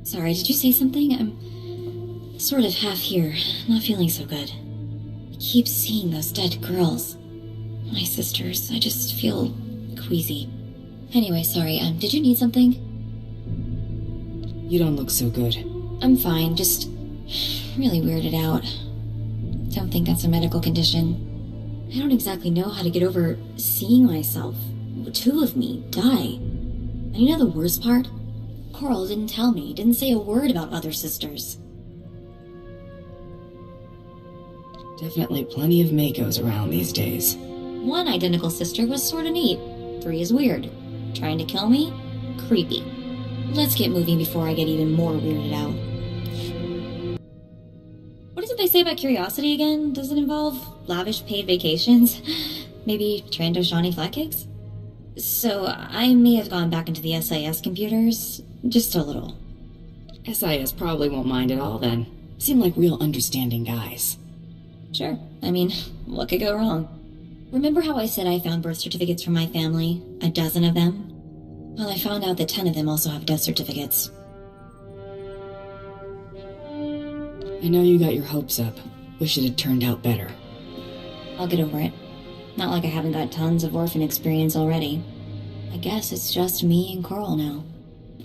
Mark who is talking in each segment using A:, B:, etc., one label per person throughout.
A: Sorry, did you say something? I'm sort of half here, not feeling so good. I keep seeing those dead girls. My sisters, I just feel queasy. Anyway, sorry, did you need something?
B: You don't look so good.
A: I'm fine, just really weirded out. Don't think that's a medical condition. I don't exactly know how to get over seeing myself, two of me, die. And you know the worst part? Coral didn't tell me, didn't say a word about other sisters.
B: Definitely plenty of Makos around these days.
A: One identical sister was sorta neat. 3 is weird. Trying to kill me? Creepy. Let's get moving before I get even more weirded out. What is it they say about curiosity again? Does it involve lavish paid vacations? Maybe Trando Shawnee flatcakes? So, I may have gone back into the SIS computers. Just a little.
B: SIS probably won't mind at all then. Seem like real understanding guys.
A: Sure. I mean, what could go wrong? Remember how I said I found birth certificates from my family? A dozen of them? Well, I found out that 10 of them also have death certificates.
B: I know you got your hopes up. Wish it had turned out better.
A: I'll get over it. Not like I haven't got tons of orphan experience already. I guess it's just me and Coral now.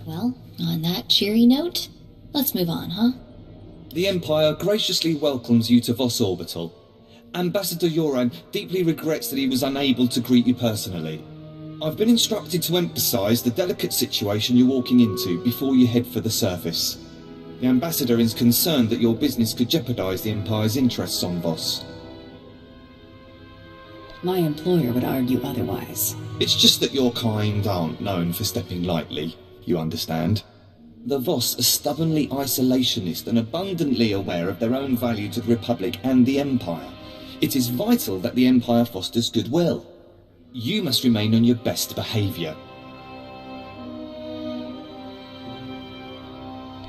A: Well, on that cheery note, let's move on, huh?
C: The Empire graciously welcomes you to Voss Orbital. Ambassador Yoran deeply regrets that he was unable to greet you personally. I've been instructed to emphasize the delicate situation you're walking into before you head for the surface. The Ambassador is concerned that your business could jeopardize the Empire's interests on Voss.
B: My employer would argue otherwise.
C: It's just that your kind aren't known for stepping lightly, you understand. The Voss are stubbornly isolationist and abundantly aware of their own value to the Republic and the Empire. It is vital that the Empire fosters goodwill. You must remain on your best behaviour.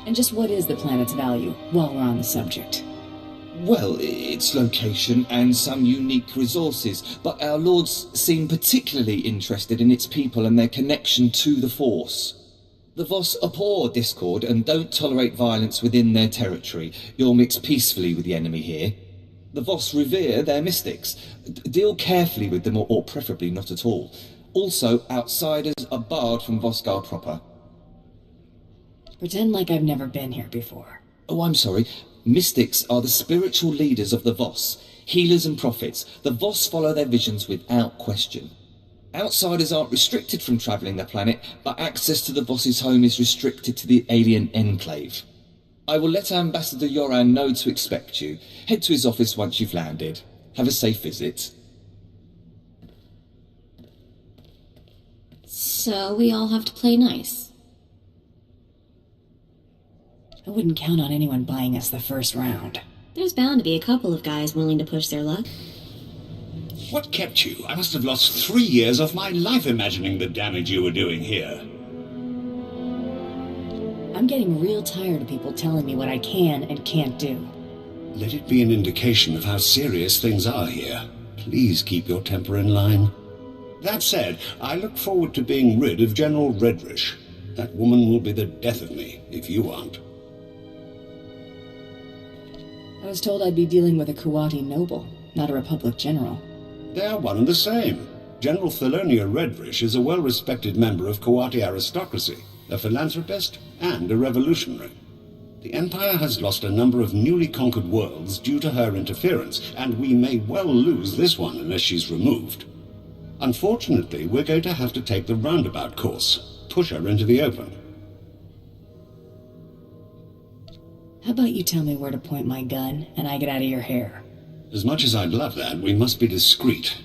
B: And just what is the planet's value, while we're on the subject?
C: Well, its location and some unique resources, but our lords seem particularly interested in its people and their connection to the Force. The Voss abhor discord and don't tolerate violence within their territory. You'll mix peacefully with the enemy here. The Voss revere their mystics. Deal carefully with them, or preferably not at all. Also, outsiders are barred from Vosgar proper.
B: Pretend like I've never been here before.
C: Oh, I'm sorry. Mystics are the spiritual leaders of the Voss, healers and prophets. The Voss follow their visions without question. Outsiders aren't restricted from travelling the planet, but access to the Voss's home is restricted to the alien enclave. I will let Ambassador Yoran know to expect you. Head to his office once you've landed. Have a safe visit.
A: So we all have to play nice.
B: I wouldn't count on anyone buying us the first round.
A: There's bound to be a couple of guys willing to push their luck.
D: What kept you? I must have lost 3 years of my life imagining the damage you were doing here.
B: I'm getting real tired of people telling me what I can and can't do.
D: Let it be an indication of how serious things are here. Please keep your temper in line. That said, I look forward to being rid of General Redrich. That woman will be the death of me, if you aren't.
B: I was told I'd be dealing with a Kuwati noble, not a Republic general.
D: They are one and the same. General Thelonia Redrich is a well-respected member of Kuwati aristocracy, a philanthropist, and a revolutionary. The Empire has lost a number of newly conquered worlds due to her interference, and we may well lose this one unless she's removed. Unfortunately, we're going to have to take the roundabout course, push her into the open.
B: How about you tell me where to point my gun, and I get out of your hair?
D: As much as I'd love that, we must be discreet.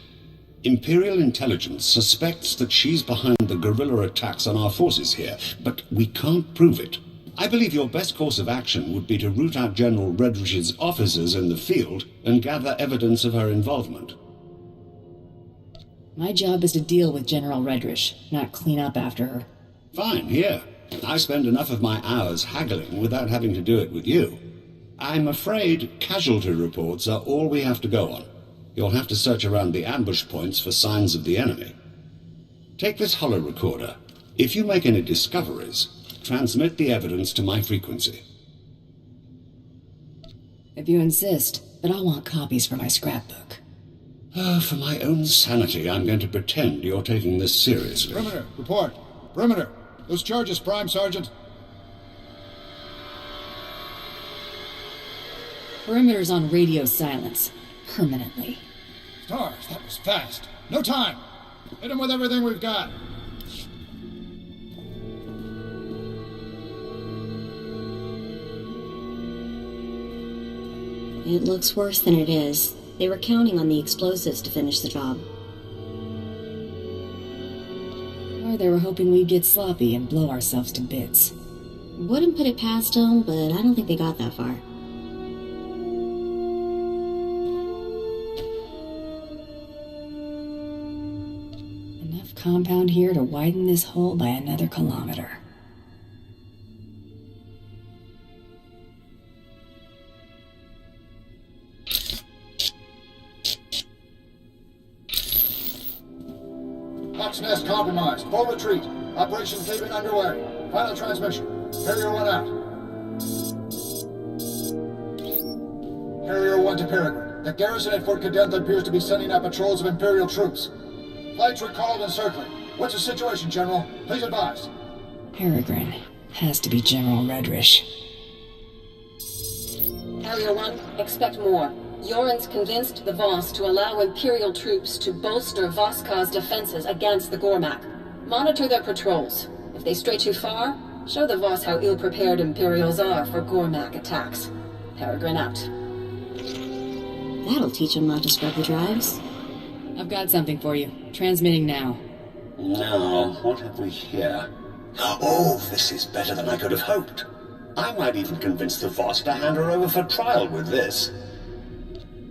D: Imperial intelligence suspects that she's behind the guerrilla attacks on our forces here, but we can't prove it. I believe your best course of action would be to root out General Redrich's officers in the field and gather evidence of her involvement.
B: My job is to deal with General Redrich, not clean up after her.
D: Fine, here. I spend enough of my hours haggling without having to do it with you. I'm afraid casualty reports are all we have to go on. You'll have to search around the ambush points for signs of the enemy. Take this holo recorder. If you make any discoveries, transmit the evidence to my frequency.
B: If you insist, but I'll want copies for my scrapbook.
D: For my own sanity, I'm going to pretend you're taking this seriously.
E: Perimeter, report. Perimeter. Those charges, Prime Sergeant.
B: Perimeter's on radio silence. Permanently.
E: Stars, that was fast. No time. Hit them with everything we've got.
A: It looks worse than it is. They were counting on the explosives to finish the job.
B: Or they were hoping we'd get sloppy and blow ourselves to bits.
A: Wouldn't put it past them, but I don't think they got that far.
B: Enough compound here to widen this hole by another kilometer.
E: Hawk's Nest compromised. Full retreat. Operation Cave-In underway. Final transmission. Carrier 1 out. Carrier 1 to Peregrine. The garrison at Fort Cadentha appears to be sending out patrols of Imperial troops. Flights recalled and circling. What's the situation, General? Please advise.
B: Peregrine. Has to be General Redrich.
F: Carrier 1, expect more. Yoren's convinced the Voss to allow Imperial troops to bolster Voska's defenses against the Gormak. Monitor their patrols. If they stray too far, show the Voss how ill-prepared Imperials are for Gormak attacks. Peregrine out.
A: That'll teach them not to scrub the drives.
B: I've got something for you. Transmitting now.
D: Now, what have we here? Oh, this is better than I could have hoped. I might even convince the Voss to hand her over for trial with this.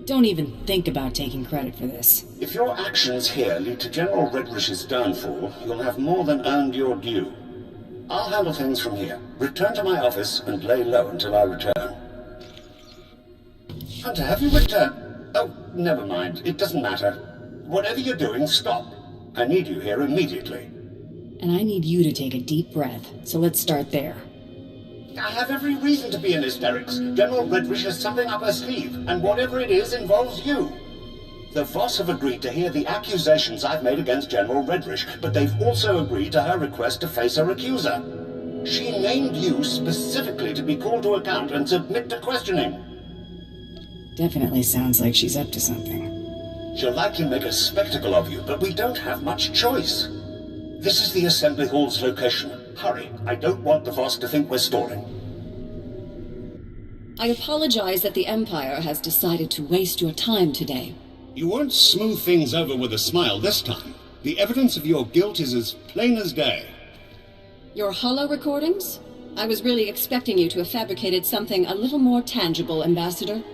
B: Don't even think about taking credit for this.
D: If your actions here lead to General Redrich's downfall, you'll have more than earned your due. I'll handle things from here. Return to my office and lay low until I return. Hunter, have you returned? Oh, never mind. It doesn't matter. Whatever you're doing, stop. I need you here immediately.
B: And I need you to take a deep breath, so let's start there.
D: I have every reason to be in hysterics. General Redrich has something up her sleeve, and whatever it is involves you. The Voss have agreed to hear the accusations I've made against General Redrich, but they've also agreed to her request to face her accuser. She named you specifically to be called to account and submit to questioning.
B: Definitely sounds like she's up to something.
D: She'll likely make a spectacle of you, but we don't have much choice. This is the Assembly Hall's location. Hurry, I don't want the Voss to think we're stalling.
F: I apologize that the Empire has decided to waste your time today.
D: You won't smooth things over with a smile this time. The evidence of your guilt is as plain as day.
F: Your holo recordings? I was really expecting you to have fabricated something a little more tangible, Ambassador.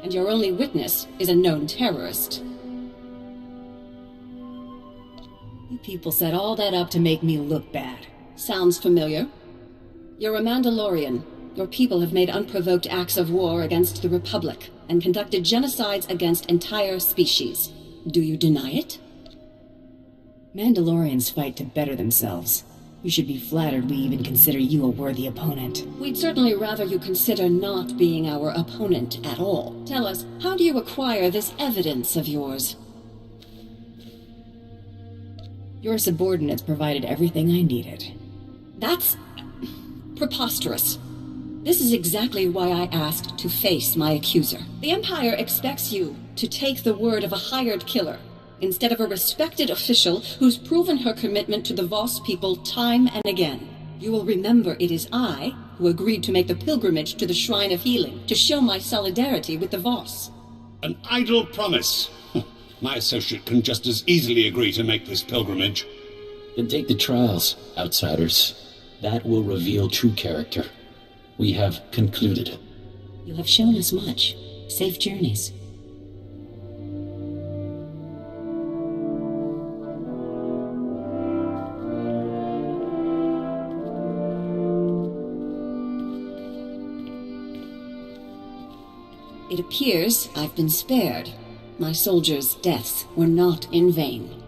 F: And your only witness is a known terrorist.
B: You people set all that up to make me look bad.
F: Sounds familiar. You're a Mandalorian. Your people have made unprovoked acts of war against the Republic and conducted genocides against entire species. Do you deny it?
B: Mandalorians fight to better themselves. You should be flattered we even consider you a worthy opponent.
F: We'd certainly rather you consider not being our opponent at all. Tell us, how do you acquire this evidence of yours?
B: Your subordinates provided everything I needed.
F: That's preposterous. This is exactly why I asked to face my accuser. The Empire expects you to take the word of a hired killer, instead of a respected official who's proven her commitment to the Voss people time and again. You will remember it is I who agreed to make the pilgrimage to the Shrine of Healing to show my solidarity with the Voss.
D: An idle promise. My associate can just as easily agree to make this pilgrimage.
G: Then take the trials, outsiders. That will reveal true character. We have concluded.
A: You have shown us much. Safe journeys.
F: It appears I've been spared. My soldiers' deaths were not in vain.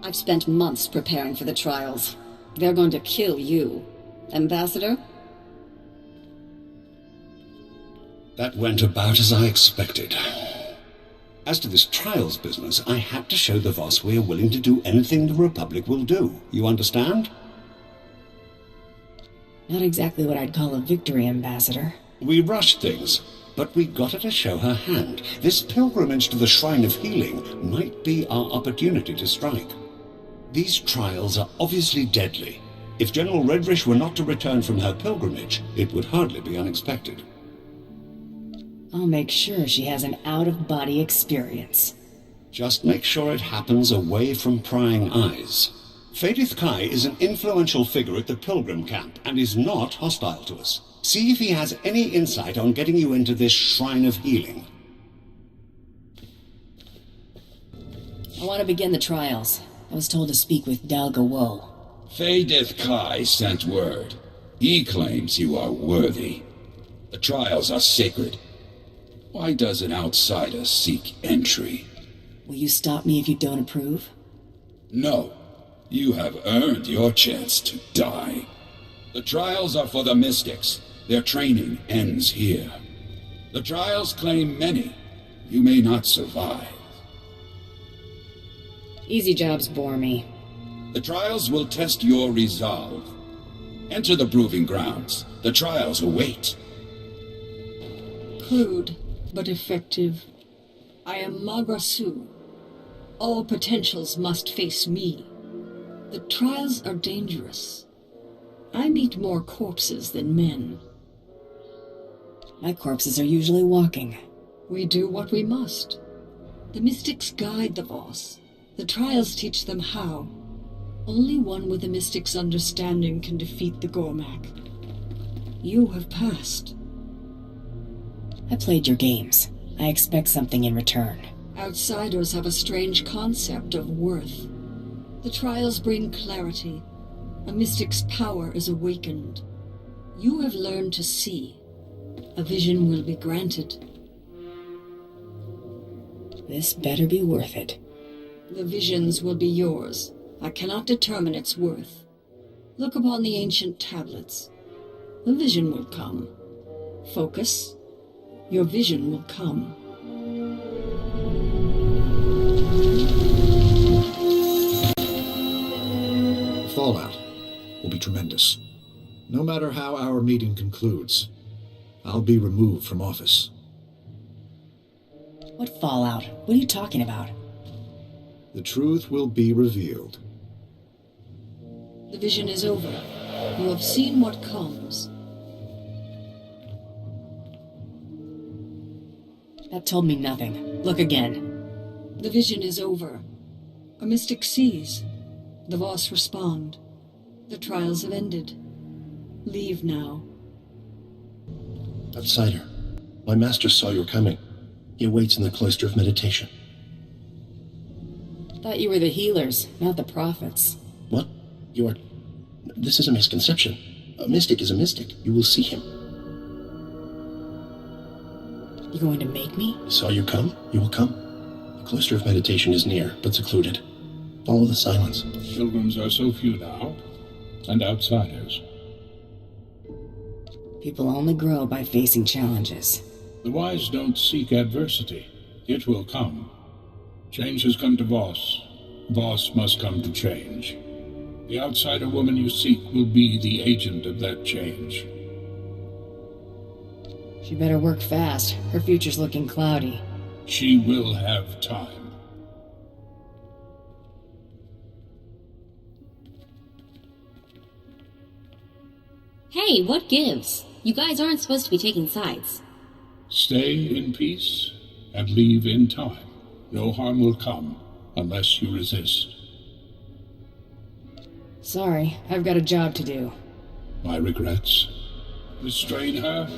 F: I've spent months preparing for the trials. They're going to kill you. Ambassador?
D: That went about as I expected. As to this trials business, I had to show the Voss we are willing to do anything the Republic will do. You understand?
B: Not exactly what I'd call a victory, Ambassador.
D: We rushed things, but we got her to show her hand. This pilgrimage to the Shrine of Healing might be our opportunity to strike. These trials are obviously deadly. If General Redrich were not to return from her pilgrimage, it would hardly be unexpected.
B: I'll make sure she has an out-of-body experience.
D: Just make sure it happens away from prying eyes. Fadith Kai is an influential figure at the pilgrim camp and is not hostile to us. See if he has any insight on getting you into this Shrine of Healing.
B: I want to begin the trials. I was told to speak with Dalga Woe.
H: Fadith Kai sent word. He claims you are worthy. The trials are sacred. Why does an outsider seek entry?
B: Will you stop me if you don't approve?
H: No. You have earned your chance to die. The trials are for the mystics. Their training ends here. The trials claim many. You may not survive.
B: Easy jobs bore me.
H: The trials will test your resolve. Enter the proving grounds. The trials await.
I: Crude, but effective. I am Magrasu. All potentials must face me. The trials are dangerous. I meet more corpses than men.
B: My corpses are usually walking.
I: We do what we must. The mystics guide the Voss. The trials teach them how. Only one with the mystic's understanding can defeat the Gormak. You have passed.
B: I played your games. I expect something in return.
I: Outsiders have a strange concept of worth. The trials bring clarity. A mystic's power is awakened. You have learned to see. A vision will be granted.
B: This better be worth it.
I: The visions will be yours. I cannot determine its worth. Look upon the ancient tablets. A vision will come. Focus. Your vision will come.
E: Fallout will be tremendous. No matter how our meeting concludes, I'll be removed from office.
B: What fallout? What are you talking about?
E: The truth will be revealed.
I: The vision is over. You have seen what comes.
B: That told me nothing. Look again.
I: The vision is over. A mystic sees. The Voss respond. The trials have ended. Leave now.
J: Outsider, my master saw you were coming. He awaits in the cloister of meditation.
B: Thought you were the healers, not the prophets.
J: What? You are... This is a misconception. A mystic is a mystic. You will see him.
B: You going to make me?
J: He saw you come. You will come. The cloister of meditation is near, but secluded. Follow the silence.
K: Pilgrims are so few now, and outsiders.
B: People only grow by facing challenges.
K: The wise don't seek adversity. It will come. Change has come to Voss. Voss must come to change. The outsider woman you seek will be the agent of that change.
B: She better work fast. Her future's looking cloudy.
K: She will have time.
A: Hey, what gives? You guys aren't supposed to be taking sides.
K: Stay in peace and leave in time. No harm will come unless you resist.
B: Sorry, I've got a job to do.
K: My regrets. Restrain her